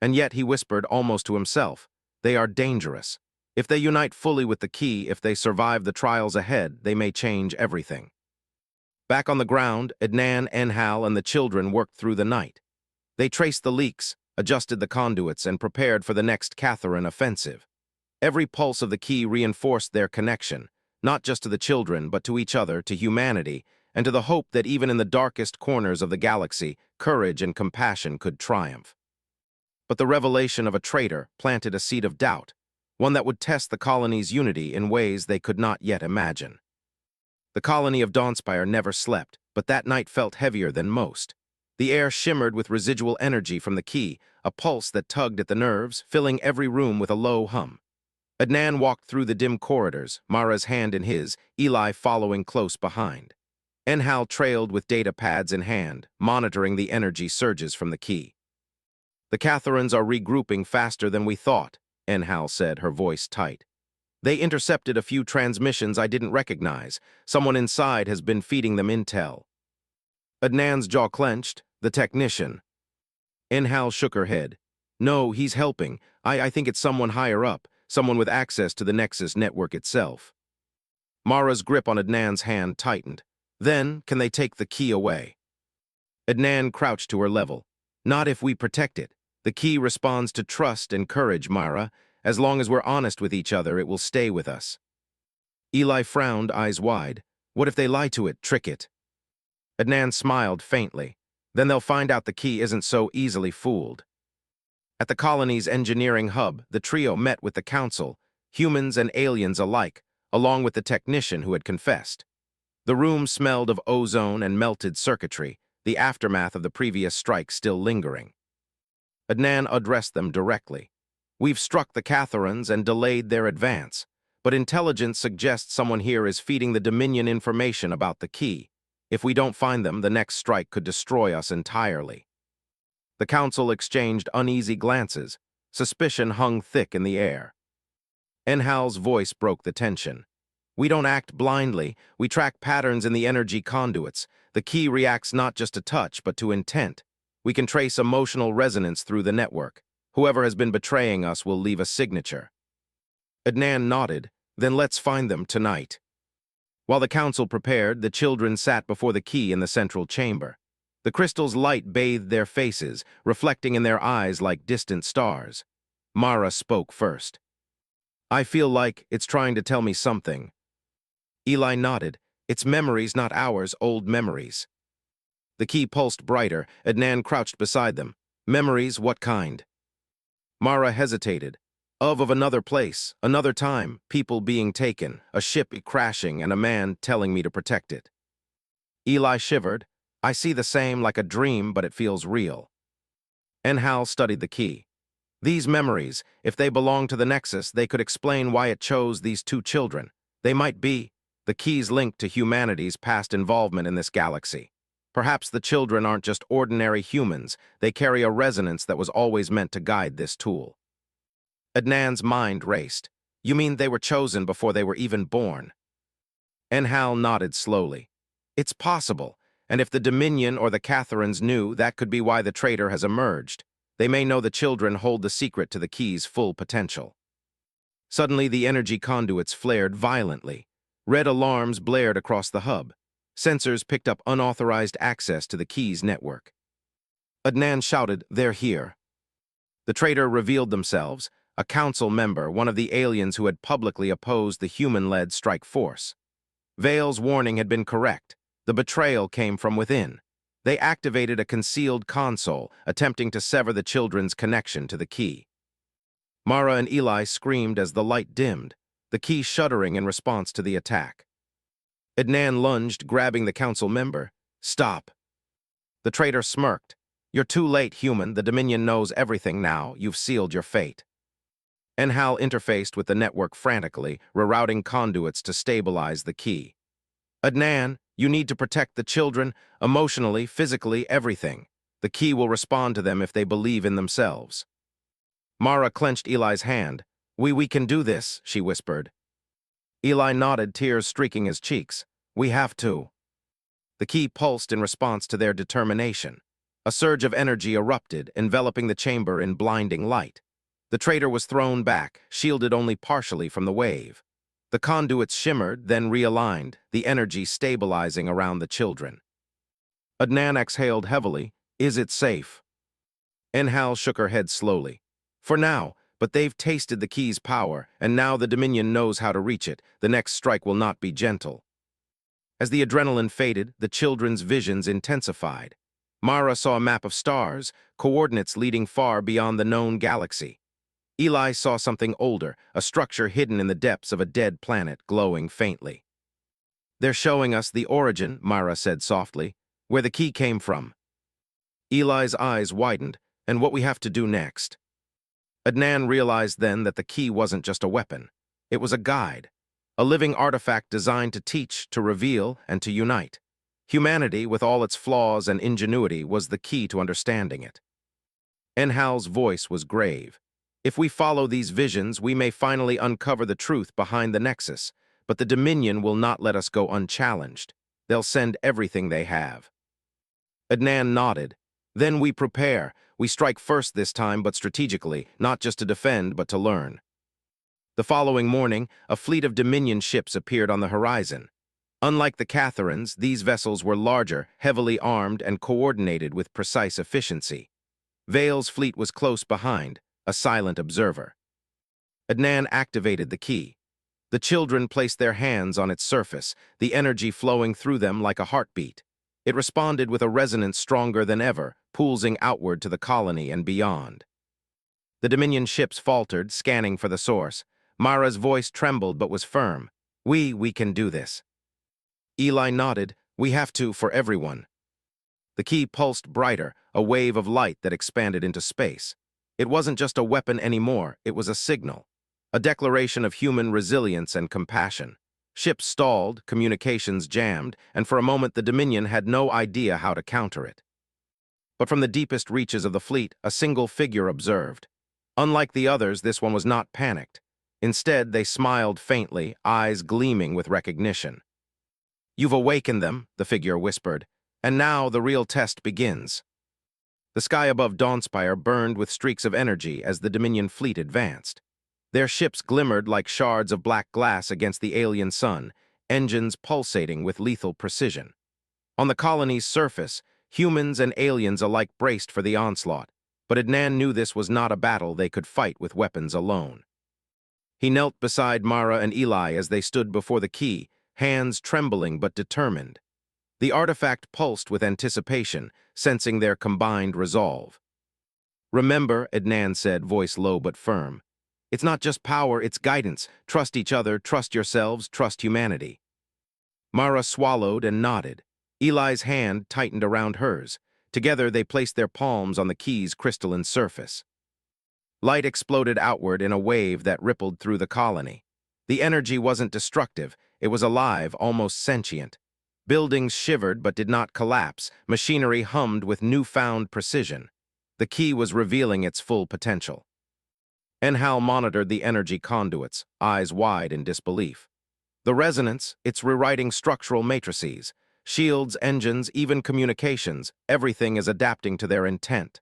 And yet, he whispered almost to himself, they are dangerous. If they unite fully with the key, if they survive the trials ahead, they may change everything. Back on the ground, Adnan, Enhal, and the children worked through the night. They traced the leaks, adjusted the conduits, and prepared for the next Catherine offensive. Every pulse of the key reinforced their connection, not just to the children, but to each other, to humanity, and to the hope that even in the darkest corners of the galaxy, courage and compassion could triumph. But the revelation of a traitor planted a seed of doubt, one that would test the colony's unity in ways they could not yet imagine. The colony of Dawnspire never slept, but that night felt heavier than most. The air shimmered with residual energy from the key, a pulse that tugged at the nerves, filling every room with a low hum. Adnan walked through the dim corridors, Mara's hand in his, Eli following close behind. Enhal trailed with data pads in hand, monitoring the energy surges from the key. The Catherines are regrouping faster than we thought, Enhal said, her voice tight. They intercepted a few transmissions I didn't recognize. Someone inside has been feeding them intel. Adnan's jaw clenched. The technician. Enhal shook her head. No, he's helping. I think it's someone higher up, someone with access to the Nexus network itself. Mara's grip on Adnan's hand tightened. Then, can they take the key away? Adnan crouched to her level. Not if we protect it. The key responds to trust and courage, Mara. As long as we're honest with each other, it will stay with us. Eli frowned, eyes wide. What if they lie to it, trick it? Adnan smiled faintly. Then they'll find out the key isn't so easily fooled. At the colony's engineering hub, the trio met with the council, humans and aliens alike, along with the technician who had confessed. The room smelled of ozone and melted circuitry, the aftermath of the previous strike still lingering. Adnan addressed them directly. We've struck the Catherines and delayed their advance, but intelligence suggests someone here is feeding the Dominion information about the key. If we don't find them, the next strike could destroy us entirely. The council exchanged uneasy glances. Suspicion hung thick in the air. Enhal's voice broke the tension. We don't act blindly. We track patterns in the energy conduits. The key reacts not just to touch, but to intent. We can trace emotional resonance through the network. Whoever has been betraying us will leave a signature. Adnan nodded. Then let's find them tonight. While the council prepared, the children sat before the key in the central chamber. The crystal's light bathed their faces, reflecting in their eyes like distant stars. Mara spoke first. I feel like it's trying to tell me something. Eli nodded. It's memories, not ours, old memories. The key pulsed brighter. Adnan crouched beside them. Memories, what kind? Mara hesitated. Of another place, another time, people being taken, a ship crashing, and a man telling me to protect it. Eli shivered. I see the same, like a dream, but it feels real. Enhal studied the key. These memories, if they belong to the Nexus, they could explain why it chose these two children. They might be the key's linked to humanity's past involvement in this galaxy. Perhaps the children aren't just ordinary humans. They carry a resonance that was always meant to guide this tool. Adnan's mind raced. You mean they were chosen before they were even born? Enhal nodded slowly. It's possible, and if the Dominion or the Catherines knew, that could be why the traitor has emerged. They may know the children hold the secret to the key's full potential. Suddenly, the energy conduits flared violently. Red alarms blared across the hub. Sensors picked up unauthorized access to the key's network. Adnan shouted, "They're here." The traitor revealed themselves, a council member, one of the aliens who had publicly opposed the human-led strike force. Vale's warning had been correct. The betrayal came from within. They activated a concealed console, attempting to sever the children's connection to the key. Mara and Eli screamed as the light dimmed, the key shuddering in response to the attack. Adnan lunged, grabbing the council member. Stop. The traitor smirked. You're too late, human. The Dominion knows everything now. You've sealed your fate. Enhal interfaced with the network frantically, rerouting conduits to stabilize the key. Adnan, you need to protect the children, emotionally, physically, everything. The key will respond to them if they believe in themselves. Mara clenched Eli's hand. We can do this, she whispered. Eli nodded, tears streaking his cheeks. We have to. The key pulsed in response to their determination. A surge of energy erupted, enveloping the chamber in blinding light. The traitor was thrown back, shielded only partially from the wave. The conduits shimmered, then realigned, the energy stabilizing around the children. Adnan exhaled heavily. Is it safe? Enhal shook her head slowly. For now, but they've tasted the key's power, and now the Dominion knows how to reach it. The next strike will not be gentle. As the adrenaline faded, the children's visions intensified. Mara saw a map of stars, coordinates leading far beyond the known galaxy. Eli saw something older, a structure hidden in the depths of a dead planet, glowing faintly. They're showing us the origin, Mara said softly, where the key came from. Eli's eyes widened, and what we have to do next. Adnan realized then that the key wasn't just a weapon. It was a guide, a living artifact designed to teach, to reveal, and to unite. Humanity, with all its flaws and ingenuity, was the key to understanding it. Enhal's voice was grave. If we follow these visions, we may finally uncover the truth behind the Nexus, but the Dominion will not let us go unchallenged. They'll send everything they have. Adnan nodded. Then we prepare. We strike first this time, but strategically, not just to defend, but to learn. The following morning, a fleet of Dominion ships appeared on the horizon. Unlike the Catharines, these vessels were larger, heavily armed, and coordinated with precise efficiency. Vale's fleet was close behind, a silent observer. Adnan activated the key. The children placed their hands on its surface, the energy flowing through them like a heartbeat. It responded with a resonance stronger than ever, pulsing outward to the colony and beyond. The Dominion ships faltered, scanning for the source. Mara's voice trembled but was firm. We can do this. Eli nodded. We have to, for everyone. The key pulsed brighter, a wave of light that expanded into space. It wasn't just a weapon anymore, it was a signal. A declaration of human resilience and compassion. Ships stalled, communications jammed, and for a moment the Dominion had no idea how to counter it. But from the deepest reaches of the fleet, a single figure observed. Unlike the others, this one was not panicked. Instead, they smiled faintly, eyes gleaming with recognition. You've awakened them, the figure whispered, and now the real test begins. The sky above Dawnspire burned with streaks of energy as the Dominion fleet advanced. Their ships glimmered like shards of black glass against the alien sun, engines pulsating with lethal precision. On the colony's surface, humans and aliens alike braced for the onslaught, but Adnan knew this was not a battle they could fight with weapons alone. He knelt beside Mara and Eli as they stood before the key, hands trembling but determined. The artifact pulsed with anticipation, sensing their combined resolve. Remember, Adnan said, voice low but firm. It's not just power, it's guidance. Trust each other, trust yourselves, trust humanity. Mara swallowed and nodded. Eli's hand tightened around hers. Together they placed their palms on the key's crystalline surface. Light exploded outward in a wave that rippled through the colony. The energy wasn't destructive, it was alive, almost sentient. Buildings shivered but did not collapse, machinery hummed with newfound precision. The key was revealing its full potential. Enhal monitored the energy conduits, eyes wide in disbelief. The resonance, it's rewriting structural matrices. Shields, engines, even communications, everything is adapting to their intent.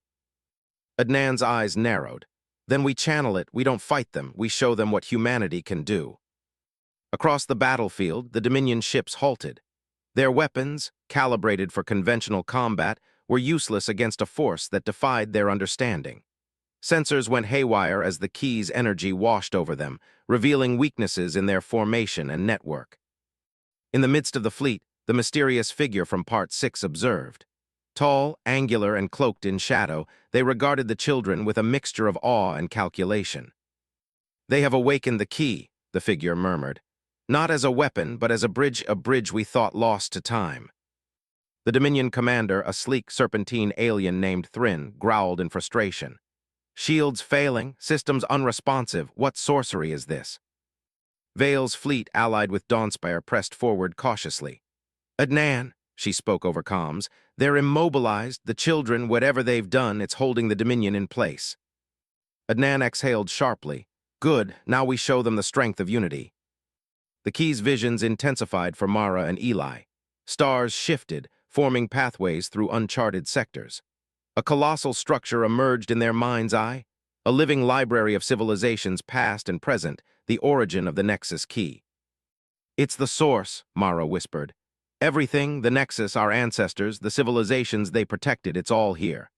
Adnan's eyes narrowed. Then we channel it, we don't fight them, we show them what humanity can do. Across the battlefield, the Dominion ships halted. Their weapons, calibrated for conventional combat, were useless against a force that defied their understanding. Sensors went haywire as the key's energy washed over them, revealing weaknesses in their formation and network. In the midst of the fleet, the mysterious figure from Part 6 observed. Tall, angular, and cloaked in shadow, they regarded the children with a mixture of awe and calculation. They have awakened the key, the figure murmured. Not as a weapon, but as a bridge we thought lost to time. The Dominion commander, a sleek serpentine alien named Thrin, growled in frustration. Shields failing, systems unresponsive, what sorcery is this? Vale's fleet, allied with Dawnspire, pressed forward cautiously. Adnan, she spoke over comms. They're immobilized, the children, whatever they've done, it's holding the Dominion in place. Adnan exhaled sharply. Good, now we show them the strength of unity. The Key's visions intensified for Mara and Eli. Stars shifted, forming pathways through uncharted sectors. A colossal structure emerged in their mind's eye, a living library of civilizations past and present, the origin of the Nexus Key. It's the source, Mara whispered. Everything, the Nexus, our ancestors, the civilizations they protected, it's all here.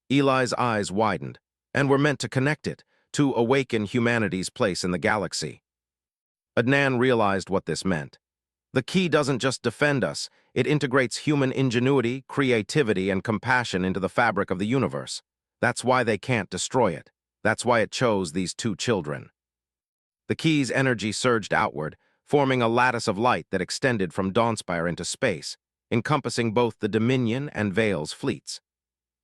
Eli's eyes widened, and were meant to connect it, to awaken humanity's place in the galaxy. Adnan realized what this meant. The Key doesn't just defend us, it integrates human ingenuity, creativity, and compassion into the fabric of the universe. That's why they can't destroy it. That's why it chose these two children. The Key's energy surged outward, forming a lattice of light that extended from Dawnspire into space, encompassing both the Dominion and Veil's fleets.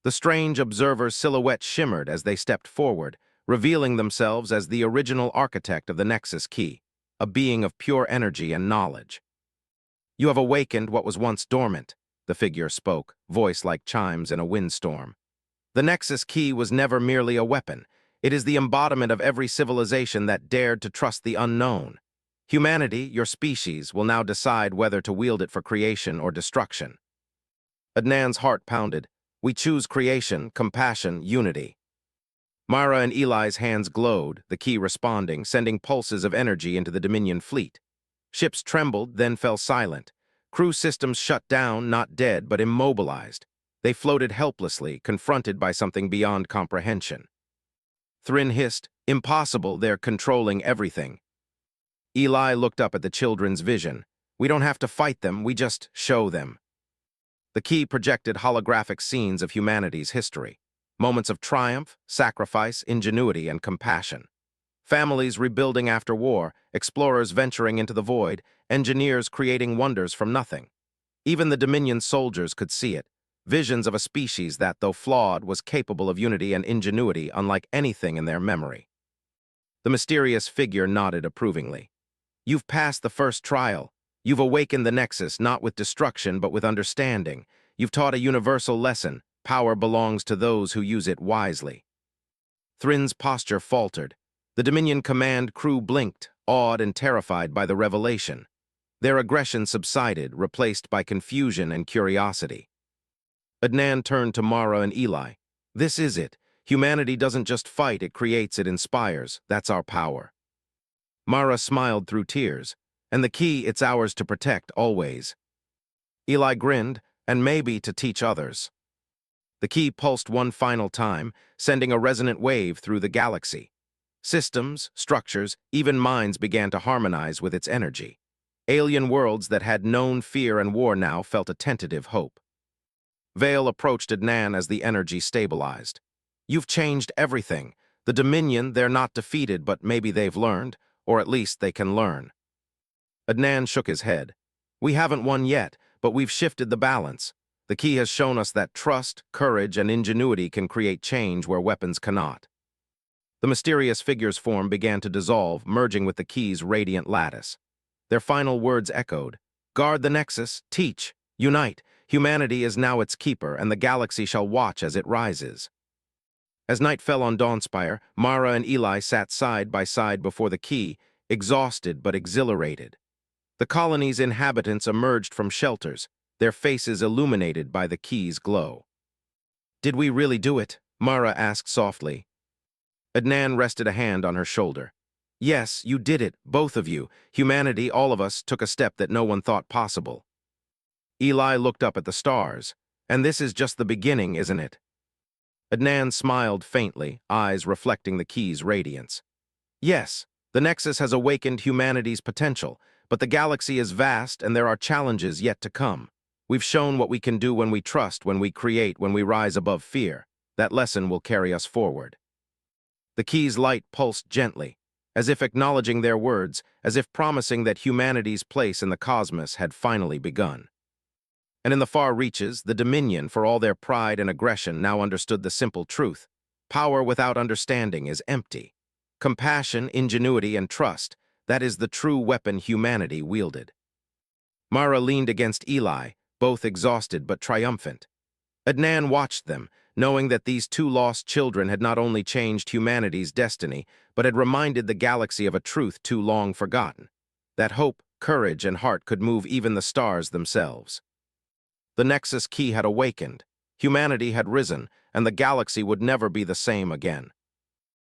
The strange observers' silhouettes shimmered as they stepped forward, revealing themselves as the original architect of the Nexus Key, a being of pure energy and knowledge. You have awakened what was once dormant, the figure spoke, voice like chimes in a windstorm. The Nexus Key was never merely a weapon. It is the embodiment of every civilization that dared to trust the unknown. Humanity, your species, will now decide whether to wield it for creation or destruction. Adnan's heart pounded. We choose creation, compassion, unity. Mara and Eli's hands glowed, the Key responding, sending pulses of energy into the Dominion fleet. Ships trembled, then fell silent. Crew systems shut down, not dead, but immobilized. They floated helplessly, confronted by something beyond comprehension. Thrin hissed, "Impossible, they're controlling everything." Eli looked up at the children's vision. "We don't have to fight them, we just show them." The Key projected holographic scenes of humanity's history. Moments of triumph, sacrifice, ingenuity, and compassion. Families rebuilding after war, explorers venturing into the void, engineers creating wonders from nothing. Even the Dominion soldiers could see it, visions of a species that, though flawed, was capable of unity and ingenuity unlike anything in their memory. The mysterious figure nodded approvingly. You've passed the first trial. You've awakened the Nexus, not with destruction, but with understanding. You've taught a universal lesson. Power belongs to those who use it wisely. Thrin's posture faltered. The Dominion command crew blinked, awed and terrified by the revelation. Their aggression subsided, replaced by confusion and curiosity. Adnan turned to Mara and Eli. This is it. Humanity doesn't just fight, it creates, it inspires. That's our power. Mara smiled through tears. And the Key, it's ours to protect, always. Eli grinned, and maybe to teach others. The Key pulsed one final time, sending a resonant wave through the galaxy. Systems, structures, even minds began to harmonize with its energy. Alien worlds that had known fear and war now felt a tentative hope. Veil approached Adnan as the energy stabilized. You've changed everything. The Dominion, they're not defeated, but maybe they've learned, or at least they can learn. Adnan shook his head. We haven't won yet, but we've shifted the balance. The Key has shown us that trust, courage, and ingenuity can create change where weapons cannot. The mysterious figure's form began to dissolve, merging with the Key's radiant lattice. Their final words echoed. Guard the Nexus, teach, unite. Humanity is now its keeper, and the galaxy shall watch as it rises. As night fell on Dawnspire, Mara and Eli sat side by side before the Key, exhausted but exhilarated. The colony's inhabitants emerged from shelters, their faces illuminated by the Key's glow. Did we really do it? Mara asked softly. Adnan rested a hand on her shoulder. Yes, you did it, both of you. Humanity, all of us, took a step that no one thought possible. Eli looked up at the stars. And this is just the beginning, isn't it? Adnan smiled faintly, eyes reflecting the Key's radiance. Yes, the Nexus has awakened humanity's potential, but the galaxy is vast and there are challenges yet to come. We've shown what we can do when we trust, when we create, when we rise above fear. That lesson will carry us forward. The Key's light pulsed gently, as if acknowledging their words, as if promising that humanity's place in the cosmos had finally begun. And in the far reaches, the Dominion, for all their pride and aggression, now understood the simple truth. Power without understanding is empty. Compassion, ingenuity, and trust, that is the true weapon humanity wielded. Mara leaned against Eli, both exhausted but triumphant. Adnan watched them, knowing that these two lost children had not only changed humanity's destiny, but had reminded the galaxy of a truth too long forgotten, that hope, courage, and heart could move even the stars themselves. The Nexus key had awakened, humanity had risen, and the galaxy would never be the same again.